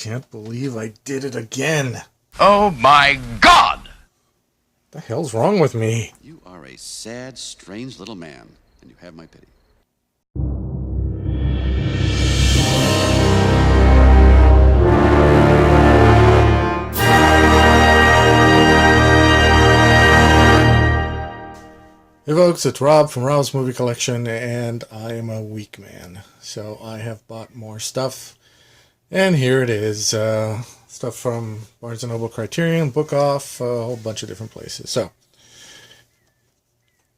can't believe I did it again. Oh my God! What the hell's wrong with me? You are a sad, strange little man, and you have my pity. Hey folks, it's Rob from Rob's Movie Collection, and I am a weak man. So I have bought more stuff, and here it is. Stuff from Barnes & Noble, Criterion, Book Off, a whole bunch of different places. So,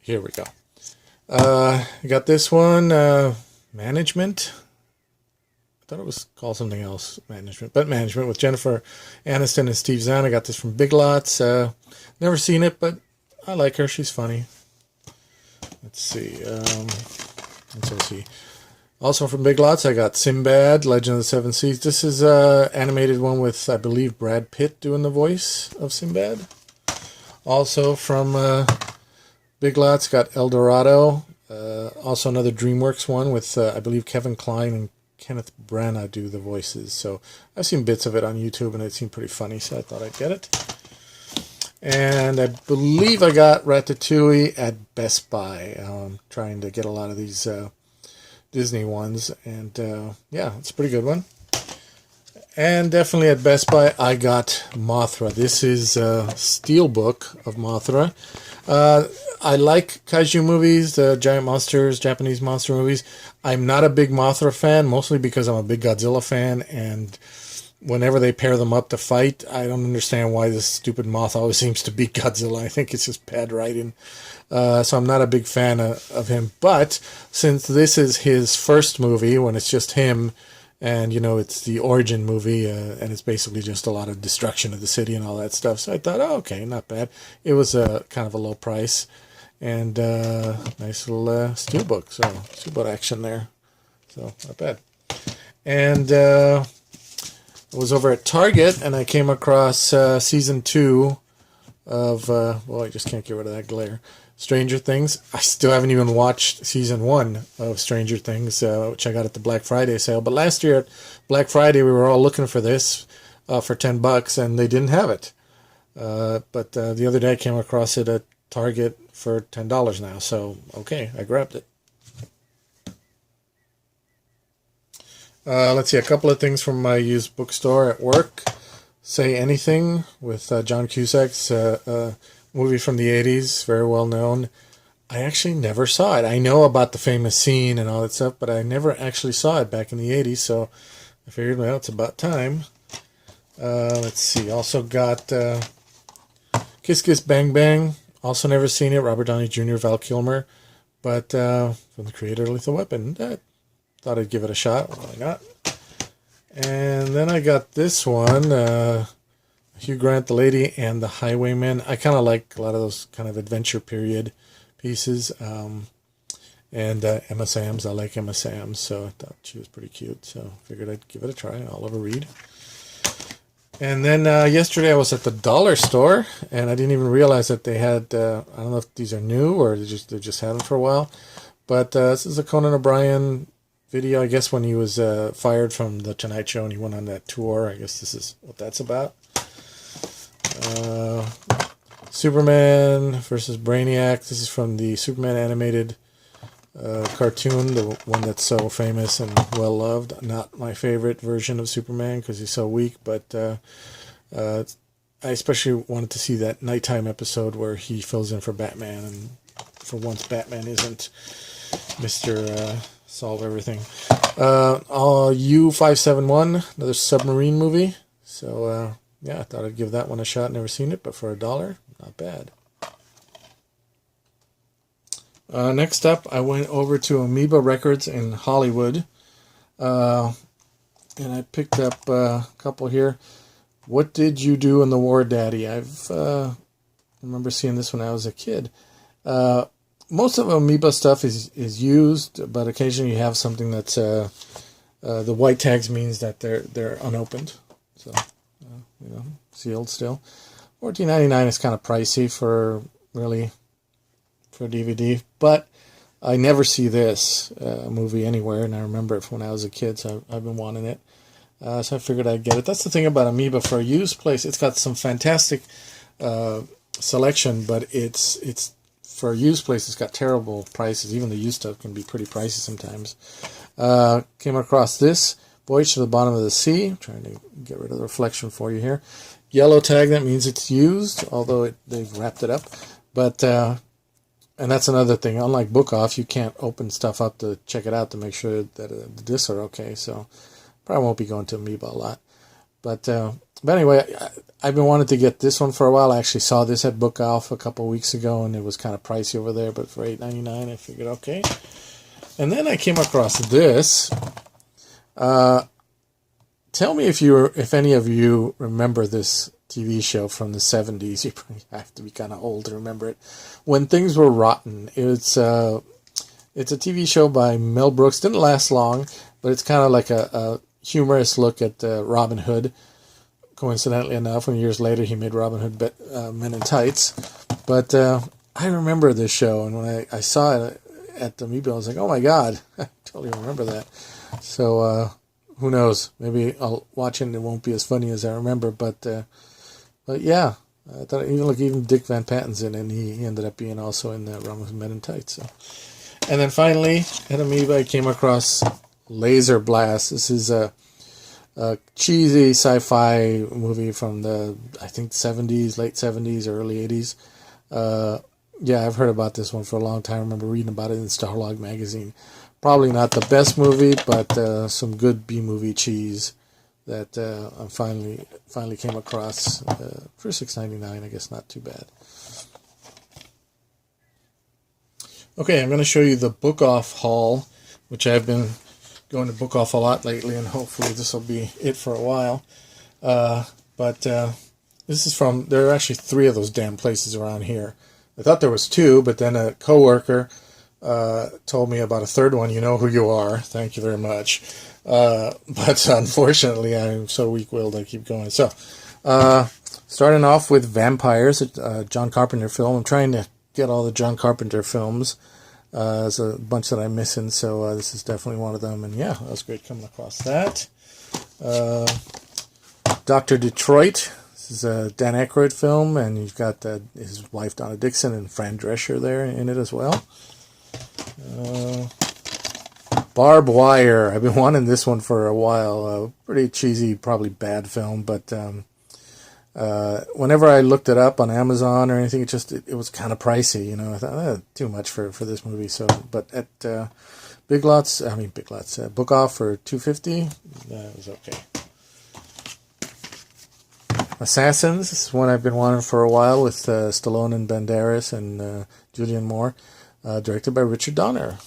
here we go. I got this one, Management. I thought it was called something else, Management with Jennifer Aniston and Steve Zahn. I got this from Big Lots. Never seen it, but I like her. She's funny. Let's see. Let's see. Also from Big Lots, I got Sinbad, Legend of the Seven Seas. This is an animated one with, I believe, Brad Pitt doing the voice of Sinbad. Also from Big Lots, got El Dorado. Also another DreamWorks one with, I believe, Kevin Kline and Kenneth Branagh do the voices. So I've seen bits of it on YouTube, and it seemed pretty funny, so I thought I'd get it. And I believe I got Ratatouille at Best Buy. I'm trying to get a lot of these Disney ones. And yeah, it's a pretty good one. And definitely at Best Buy, I got Mothra. This is a steelbook of Mothra. I like kaiju movies, giant monsters, Japanese monster movies. I'm not a big Mothra fan, mostly because I'm a big Godzilla fan. And whenever they pair them up to fight, I don't understand why this stupid moth always seems to beat Godzilla. I think it's just bad writing. So I'm not a big fan of him. But since this is his first movie, when it's just him, and, you know, it's the origin movie, and it's basically just a lot of destruction of the city and all that stuff. So I thought, oh, okay, not bad. It was kind of a low price. And nice little steelbook. So steelbook action there. So not bad. And I was over at Target, and I came across season 2 of, well, I just can't get rid of that glare, Stranger Things. I still haven't even watched season 1 of Stranger Things, which I got at the Black Friday sale. But last year at Black Friday, we were all looking for this for $10, and they didn't have it. But the other day, I came across it at Target for $10 now. So, okay, I grabbed it. Let's see, a couple of things from my used bookstore at work. Say Anything with John Cusack's movie from the 80s, very well known. I actually never saw it. I know about the famous scene and all that stuff, but I never actually saw it back in the 80s, so I figured, well, it's about time. Let's see, also got Kiss Kiss Bang Bang. Also never seen it, Robert Downey Jr., Val Kilmer, but from the creator of Lethal Weapon. Thought I'd give it a shot. Why not? And then I got this one, Hugh Grant, The Lady and the Highwayman. I kind of like a lot of those kind of adventure period pieces. And Emma Samms. I like Emma Samms, so I thought she was pretty cute. So I figured I'd give it a try. Oliver Reed. And then yesterday I was at the dollar store, and I didn't even realize that they had, I don't know if these are new or they just had them for a while. But this is a Conan O'Brien video, I guess, when he was fired from the Tonight Show and he went on that tour. I guess this is what that's about. Superman versus Brainiac. This is from the Superman animated cartoon, the one that's so famous and well loved. Not my favorite version of Superman because he's so weak, but I especially wanted to see that nighttime episode where he fills in for Batman, and for once Batman isn't Mr. Solve Everything. U-571, another submarine movie. So, yeah, I thought I'd give that one a shot. Never seen it, but for $1, not bad. Next up, I went over to Amoeba Records in Hollywood. And I picked up a couple here. What Did You Do in the War, Daddy? I remember seeing this when I was a kid. Most of Amoeba stuff is used, but occasionally you have something that's the white tags means that they're unopened, so you know, sealed still. $14.99 is kind of pricey for DVD, but I never see this movie anywhere, and I remember it from when I was a kid, so I've been wanting it. So I figured I'd get it. That's the thing about Amoeba. For a used place, it's got some fantastic selection, but it's for a used place, it's got terrible prices. Even the used stuff can be pretty pricey sometimes. Came across this, Voyage to the Bottom of the Sea. I'm trying to get rid of the reflection for you here. Yellow tag, that means it's used, although they've wrapped it up. But and that's another thing. Unlike Book Off, you can't open stuff up to check it out to make sure that the discs are okay. So probably won't be going to Amoeba a lot. But anyway, I've been wanting to get this one for a while. I actually saw this at Book Off a couple of weeks ago, and it was kind of pricey over there. But for $8.99, I figured, okay. And then I came across this. Tell me if any of you remember this TV show from the 70s. You probably have to be kind of old to remember it. When Things Were Rotten. It's a TV show by Mel Brooks. Didn't last long, but it's kind of like a humorous look at Robin Hood. Coincidentally enough, when years later he made Robin Hood Men in Tights. But I remember this show, and when I saw it at the Amoeba, I was like, oh my God, I totally remember that. So who knows? Maybe I'll watch it and it won't be as funny as I remember. But yeah, I thought even Dick Van Patten's in it, and he ended up being also in the Robin Hood Men in Tights. So. And then finally, at Amoeba, I came across Laser Blast. This is a cheesy sci-fi movie from the, I think, 70s, late 70s, early 80s. Yeah, I've heard about this one for a long time. I remember reading about it in Starlog magazine. Probably not the best movie, but some good B-movie cheese that I finally came across for $6.99. I guess not too bad. Okay, I'm going to show you the Book Off haul, which I've been going to Book Off a lot lately, and hopefully this will be it for a while. But this is from, there are actually 3 of those damn places around here. I thought there was 2, but then a coworker told me about a 3rd one. You know who you are. Thank you very much. But unfortunately, I'm so weak-willed I keep going. So, starting off with Vampires, a John Carpenter film. I'm trying to get all the John Carpenter films. There's a bunch that I'm missing, so this is definitely one of them. And yeah, that was great coming across that. Dr. Detroit. This is a Dan Aykroyd film, and you've got his wife Donna Dixon and Fran Drescher there in it as well. Barb Wire. I've been wanting this one for a while. Pretty cheesy, probably bad film, but whenever I looked it up on Amazon or anything, it was kind of pricey. You know, I thought too much for this movie. So, but at Book Off for $2.50, that was okay. Assassins. This is one I've been wanting for a while with Stallone and Banderas and Julianne Moore. Directed by Richard Donner.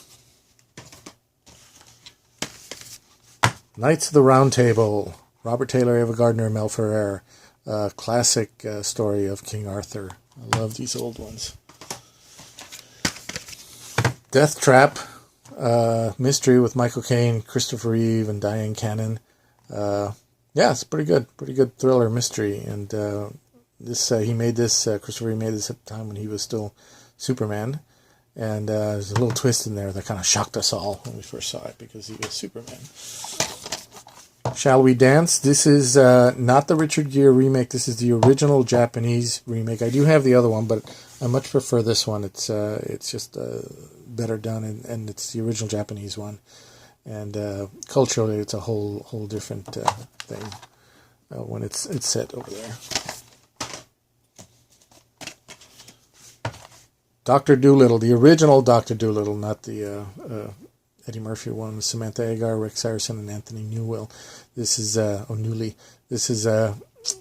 Knights of the Round Table. Robert Taylor, Ava Gardner, Mel Ferrer. Classic story of King Arthur. I love these old ones. Death Trap. Mystery with Michael Caine, Christopher Reeve, and Diane Cannon. Yeah, it's pretty good. Pretty good thriller mystery. And he made this, Christopher Reeve made this at the time when he was still Superman. And there's a little twist in there that kind of shocked us all when we first saw it because he was Superman. Shall We Dance? This is not the Richard Gere remake. This is the original Japanese remake. I do have the other one, but I much prefer this one. It's just better done, and it's the original Japanese one. And culturally, it's a whole different thing when it's set over there. Dr. Dolittle, the original Dr. Dolittle, not the Eddie Murphy one with Samantha Agar, Rick Saracen, and Anthony Newell. This is O'Neill. This is a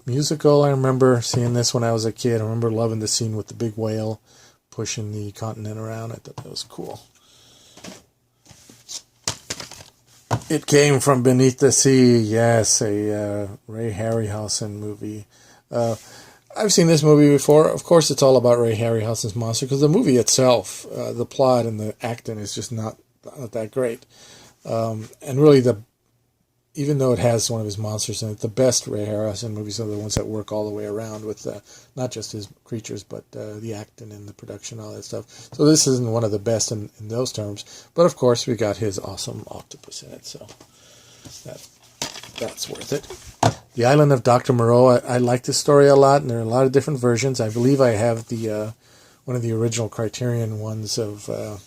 musical. I remember seeing this when I was a kid. I remember loving the scene with the big whale pushing the continent around. I thought that was cool. It Came from Beneath the Sea. Yes, a Ray Harryhausen movie. I've seen this movie before. Of course, it's all about Ray Harryhausen's monster because the movie itself, the plot and the acting is just not that great. And really, even though it has one of his monsters in it, the best Ray Harryhausen movies are the ones that work all the way around with not just his creatures, but the acting and the production, all that stuff. So this isn't one of the best in those terms. But of course, we got his awesome octopus in it. So that's worth it. The Island of Dr. Moreau. I like this story a lot, and there are a lot of different versions. I believe I have the one of the original Criterion ones of. I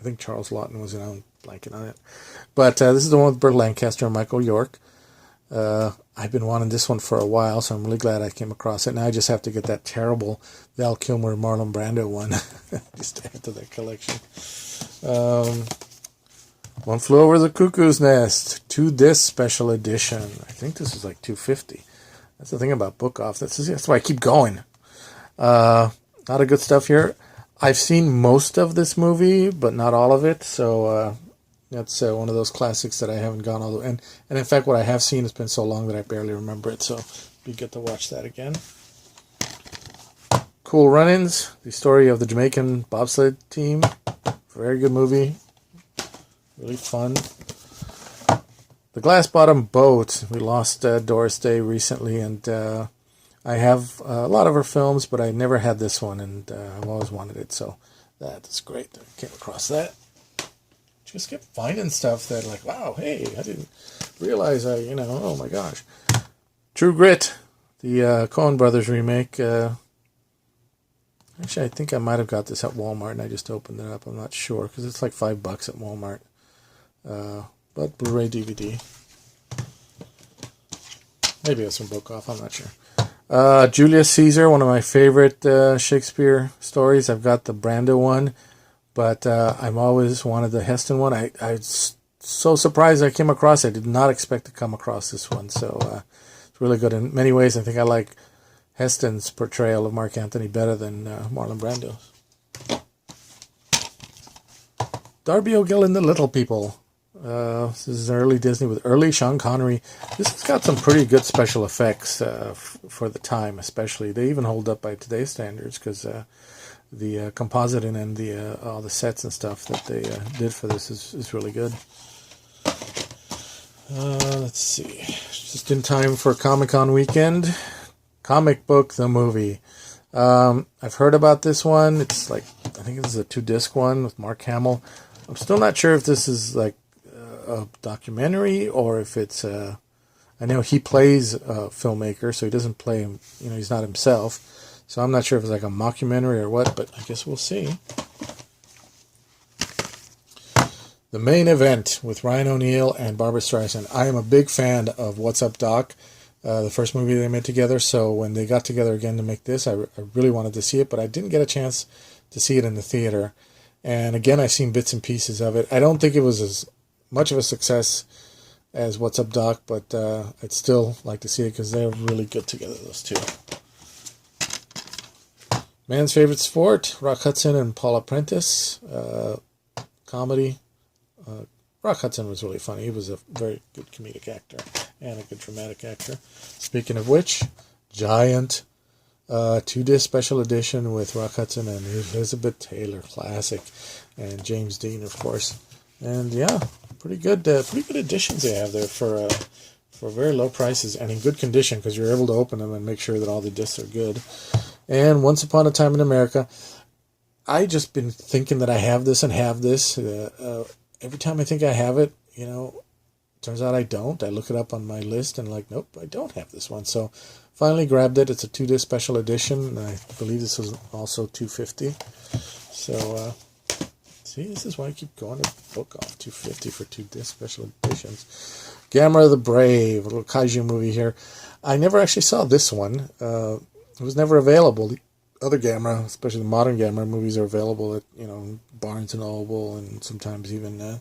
think Charles Lawton was in. I'm blanking on it, but this is the one with Burt Lancaster and Michael York. I've been wanting this one for a while, so I'm really glad I came across it. Now I just have to get that terrible Val Kilmer Marlon Brando one just to add to that collection. One Flew Over the Cuckoo's Nest, 2-disc special edition. I think this is like $2.50. That's the thing about Book Off. That's why I keep going. A lot of good stuff here. I've seen most of this movie, but not all of it. So that's one of those classics that I haven't gone all the way. And in fact, what I have seen has been so long that I barely remember it. So you get to watch that again. Cool Run-Ins, the story of the Jamaican bobsled team. Very good movie. Really fun. The Glass Bottom Boat. We lost Doris Day recently, and I have a lot of her films, but I never had this one, and I've always wanted it, so that's great. I came across that. Just kept finding stuff that, like, wow, hey, I didn't realize oh my gosh. True Grit, the Coen Brothers remake. Actually, I think I might have got this at Walmart, and I just opened it up. I'm not sure, because it's like $5 at Walmart. But Blu-ray DVD. Maybe it's from Book Off, I'm not sure. Julius Caesar, one of my favorite Shakespeare stories. I've got the Brando one, but I've always wanted the Heston one. I was so surprised I came across it. I did not expect to come across this one, so it's really good. In many ways, I think I like Heston's portrayal of Mark Antony better than Marlon Brando's. Darby O'Gill and the Little People. This is early Disney with early Sean Connery. This has got some pretty good special effects for the time, especially. They even hold up by today's standards, because the compositing and all the sets and stuff that they did for this is really good. Let's see. Just in time for Comic-Con weekend. Comic Book the Movie. I've heard about this one. It's like, I think this is a 2-disc one with Mark Hamill. I'm still not sure if this is like a documentary or if it's I know he plays a filmmaker, so he doesn't play, he's not himself. So I'm not sure if it's like a mockumentary or what, but I guess we'll see. The Main Event with Ryan O'Neal and Barbara Streisand. I am a big fan of What's Up, Doc, the first movie they made together. So when they got together again to make this, I really wanted to see it, but I didn't get a chance to see it in the theater. And again, I've seen bits and pieces of it. I don't think it was as much of a success as What's Up, Doc, but I'd still like to see it because they're really good together, those two. Man's Favorite Sport, Rock Hudson and Paula Prentice. Comedy. Rock Hudson was really funny. He was a very good comedic actor and a good dramatic actor. Speaking of which, giant 2-disc special edition with Rock Hudson and Elizabeth Taylor, classic, and James Dean, of course. And yeah, pretty good editions they have there for very low prices and in good condition, because you're able to open them and make sure that all the discs are good. And Once Upon a Time in America, I just been thinking that I have this and have this. Every time I think I have it, turns out I don't. I look it up on my list and nope, I don't have this one. So finally grabbed it. It's a 2-disc special edition, and I believe this was also $2.50. So see, this is why I keep going to Book Off. $2.50 for 2-disc special editions. Gamera the Brave, a little kaiju movie here. I never actually saw this one. It was never available. The other Gamera, especially the modern Gamera movies, are available at Barnes and Noble and sometimes even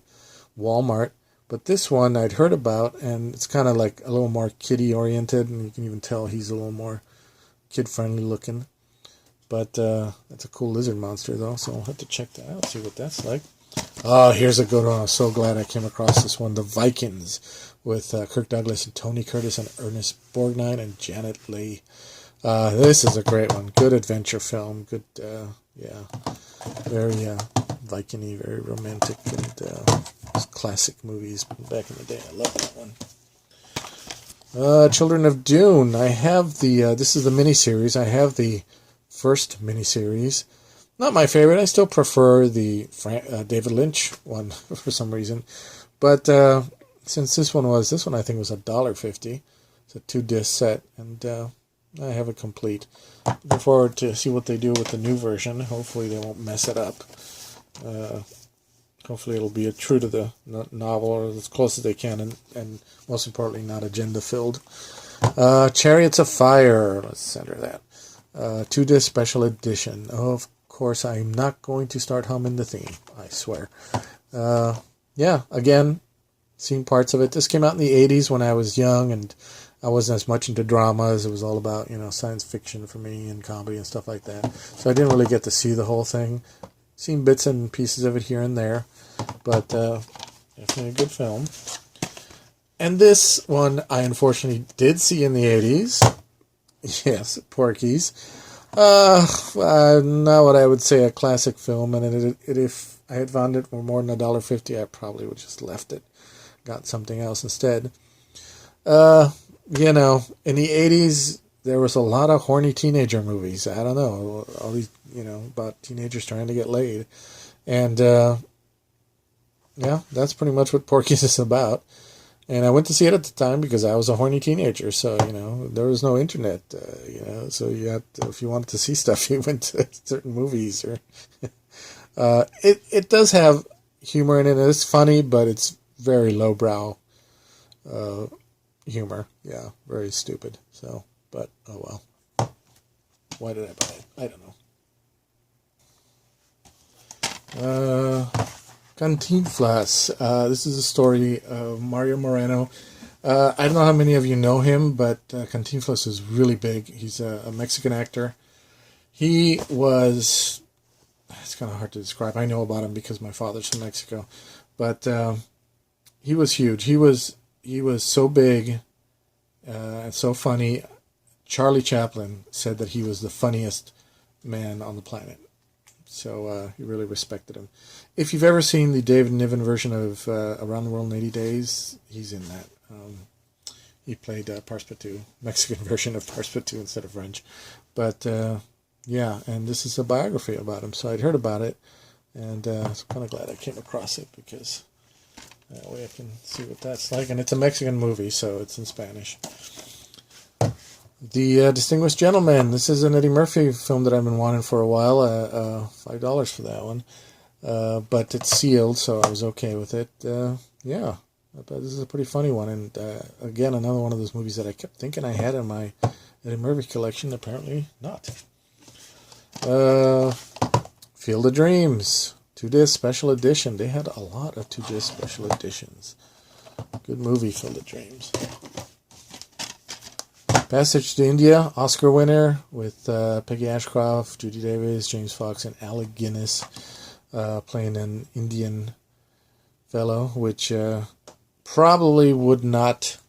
Walmart. But this one I'd heard about, and it's kind of like a little more kiddie oriented, and you can even tell he's a little more kid friendly looking. But that's a cool lizard monster though, so I'll have to check that out, see what that's like. Oh, here's a good one. I'm so glad I came across this one. The Vikings with Kirk Douglas and Tony Curtis and Ernest Borgnine and Janet Leigh. This is a great one. Good adventure film. Good, very Viking-y, very romantic, and classic movies back in the day. I love that one. Children of Dune. I have this is the miniseries. I have the first miniseries. Not my favorite. I still prefer the David Lynch one for some reason. But since this one I think was $1.50. It's a 2-disc set, and I have it complete. Looking forward to see what they do with the new version. Hopefully they won't mess it up. Hopefully it'll be true to the novel, or as close as they can, and most importantly, not agenda-filled. Chariots of Fire. Let's center that. 2-disc special edition. Oh, of course, I'm not going to start humming the theme. I swear. Yeah, again, seen parts of it. This came out in the 80s when I was young, and I wasn't as much into dramas. It was all about, science fiction for me and comedy and stuff like that. So I didn't really get to see the whole thing. Seen bits and pieces of it here and there, but definitely a good film. And this one I unfortunately did see in the 80s. Yes, Porky's. Not what I would say a classic film, and if I had found it for more than $1.50, I probably would have just left it. Got something else instead. In the 80s, there was a lot of horny teenager movies. I don't know, all these, about teenagers trying to get laid. And, that's pretty much what Porky's is about. And I went to see it at the time because I was a horny teenager. So, there was no internet, so you had to, if you wanted to see stuff, you went to certain movies. Or it does have humor in it. It's funny, but it's very lowbrow humor. Yeah, very stupid. So, but, oh well. Why did I buy it? I don't know. Cantinflas. This is a story of Mario Moreno. I don't know how many of you know him, but Cantinflas is really big. He's a Mexican actor. He was... It's kind of hard to describe. I know about him because my father's from Mexico. But he was huge. He was so big and so funny. Charlie Chaplin said that he was the funniest man on the planet. So he really respected him. If you've ever seen the David Niven version of Around the World in 80 Days, he's in that. He played Parspetou, Mexican version of Parspetou instead of French. But yeah, and this is a biography about him. So I'd heard about it, and I'm kind of glad I came across it because that way I can see what that's like. And it's a Mexican movie, so it's in Spanish. The Distinguished Gentleman. This is an Eddie Murphy film that I've been wanting for a while. $5 for that one. But it's sealed, so I was okay with it. Yeah, but this is a pretty funny one. And again, another one of those movies that I kept thinking I had in my Eddie Murphy collection. Apparently not. Field of Dreams. 2-disc special edition. They had a lot of 2-disc special editions. Good movie, Field of Dreams. Passage to India, Oscar winner with Peggy Ashcroft, Judy Davis, James Fox, and Alec Guinness playing an Indian fellow, which probably would not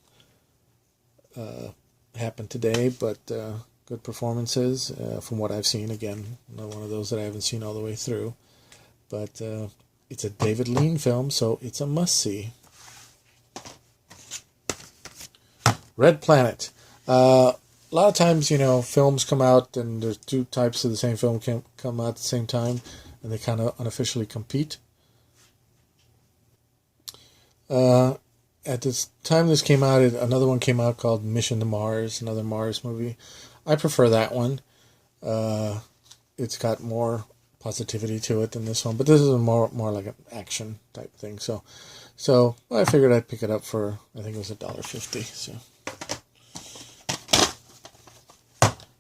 happen today, but good performances from what I've seen. Again, not one of those that I haven't seen all the way through, but it's a David Lean film, so it's a must-see. Red Planet. A lot of times, films come out and there's two types of the same film can come out at the same time, and they kind of unofficially compete. At this time this came out, another one came out called Mission to Mars, another Mars movie. I prefer that one. It's got more positivity to it than this one, but this is more like an action type thing. So I figured I'd pick it up for, I think it was $1.50. So.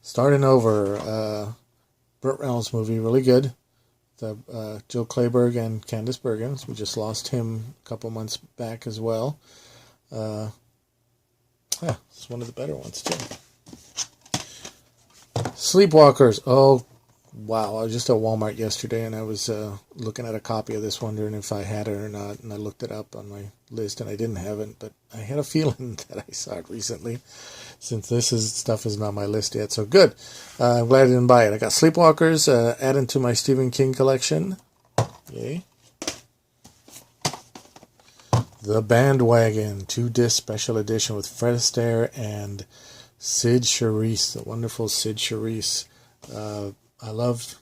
Starting Over, Burt Reynolds movie, really good. The Jill Clayburgh and Candice Bergen. We just lost him a couple months back as well. It's one of the better ones too. Sleepwalkers. Oh, wow. I was just at Walmart yesterday and I was looking at a copy of this, wondering if I had it or not. And I looked it up on my list and I didn't have it, but I had a feeling that I saw it recently, since stuff isn't on my list yet. So good. I'm glad I didn't buy it. I got Sleepwalkers added to my Stephen King collection. Yay. The Bandwagon 2-disc special edition with Fred Astaire and Sid Charisse, the wonderful Sid Charisse. I loved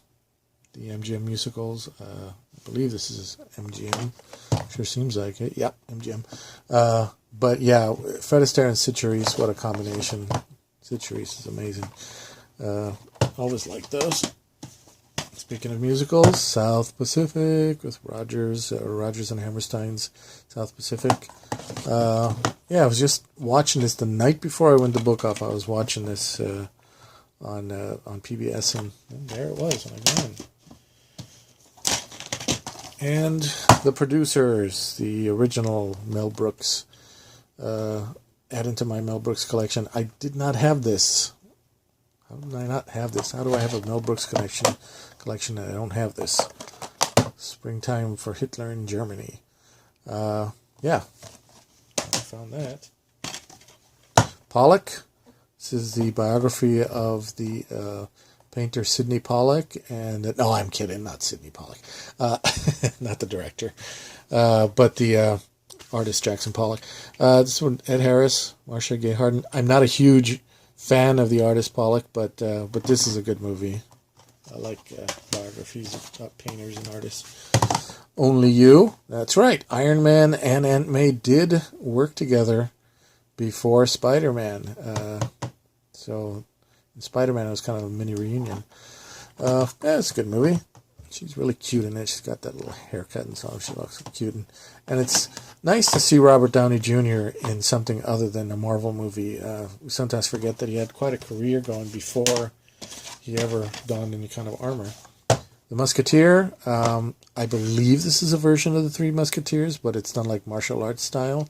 the MGM musicals. I believe this is MGM. Sure seems like it. Yep, MGM. But yeah, Fred Astaire and Sid Charisse, what a combination. Sid Charisse is amazing. Always liked those. Speaking of musicals, South Pacific with Rogers and Hammerstein's South Pacific. Yeah, I was just watching this the night before I went to book off. I was watching this on PBS, and there it was when I got in. And the producers, the original Mel Brooks, added to my Mel Brooks collection. I did not have this. How did I not have this? How do I have a Mel Brooks collection and I don't have this? Springtime for Hitler in Germany. Yeah, I found that. Pollock. This is the biography of the painter Sidney Pollock. And no, I'm kidding, not Sidney Pollock. Not the director. But the artist Jackson Pollock. This one, Ed Harris, Marcia Gay Harden. I'm not a huge fan of the artist Pollock, but this is a good movie. I like biographies of painters and artists. Only You. That's right. Iron Man and Aunt May did work together before Spider-Man. So in Spider-Man, it was kind of a mini reunion. Yeah, it's a good movie. She's really cute in it. She's got that little haircut and so she looks cute. And it's nice to see Robert Downey Jr. in something other than a Marvel movie. We sometimes forget that he had quite a career going before he ever donned any kind of armor. The Musketeer, I believe this is a version of the Three Musketeers, but it's done like martial arts style.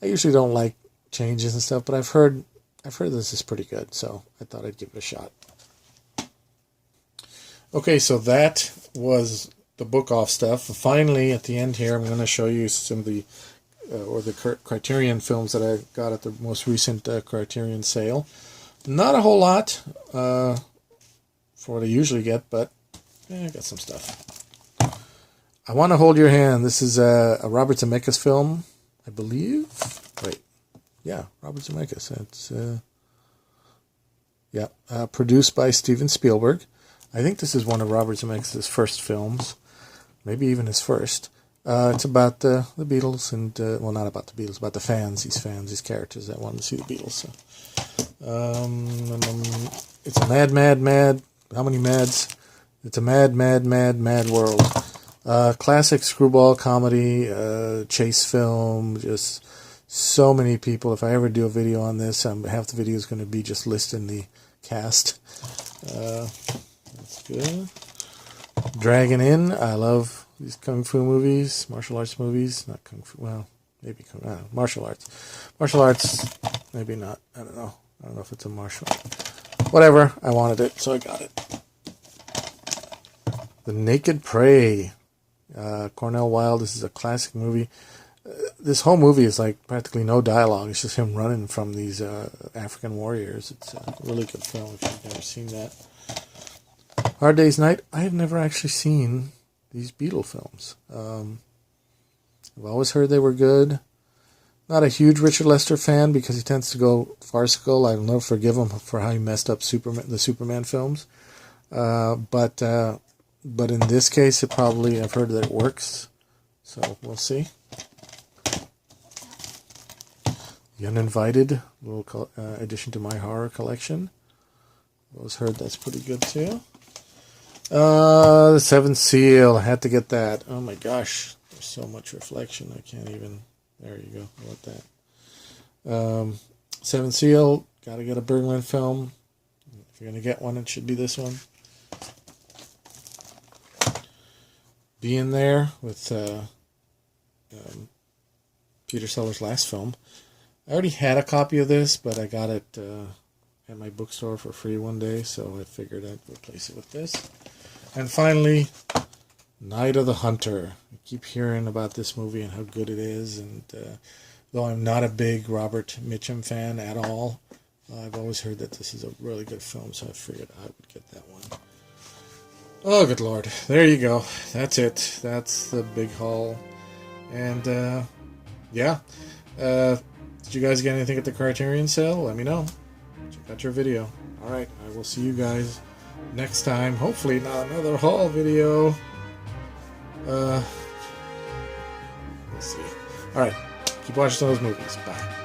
I usually don't like changes and stuff, but I've heard this is pretty good, so I thought I'd give it a shot. Okay, so that was the book off stuff. Finally, at the end here, I'm going to show you some of the Criterion films that I got at the most recent Criterion sale. Not a whole lot for what I usually get, but I got some stuff. I Want to Hold Your Hand. This is a Robert Zemeckis film, I believe. Wait. Yeah, Robert Zemeckis. It's produced by Steven Spielberg. I think this is one of Robert Zemeckis' first films, maybe even his first. It's about the Beatles, and well, not about the Beatles, about the fans, these characters that wanted to see the Beatles. So, it's a mad. How many mads? It's a mad world. Classic screwball comedy, chase film, just so many people. If I ever do a video on this, half the video is going to be just listing the cast. That's good. Dragon Inn. I love these kung fu movies, martial arts movies. Not kung fu. Well, maybe martial arts. Martial arts, maybe not. I don't know. I don't know if it's a martial. Whatever. I wanted it, so I got it. The Naked Prey. Cornell Wilde. This is a classic movie. This whole movie is like practically no dialogue. It's just him running from these African warriors. It's a really good film if you've never seen that. Hard Day's Night. I have never actually seen these Beatle films. I've always heard they were good. Not a huge Richard Lester fan because he tends to go farcical. I'll never forgive him for how he messed up the Superman films. But in this case, I've heard that it works. So we'll see. The Uninvited, little addition to my horror collection. I've always heard that's pretty good too. The Seventh Seal, I had to get that. Oh my gosh, there's so much reflection. I can't even. There you go. How about that? Seventh Seal, gotta get a Bergman film. If you're gonna get one, it should be this one. Be In There with Peter Sellers' last film. I already had a copy of this, but I got it at my bookstore for free one day, so I figured I'd replace it with this. And finally, Night of the Hunter. I keep hearing about this movie and how good it is, and though I'm not a big Robert Mitchum fan at all, I've always heard that this is a really good film, so I figured I would get that one. Oh, good Lord. There you go. That's it. That's the big haul. And, yeah. Did you guys get anything at the Criterion sale? Let me know. Check out your video. Alright, I will see you guys next time. Hopefully not another haul video. We'll All right. Keep watching some of those movies. Bye.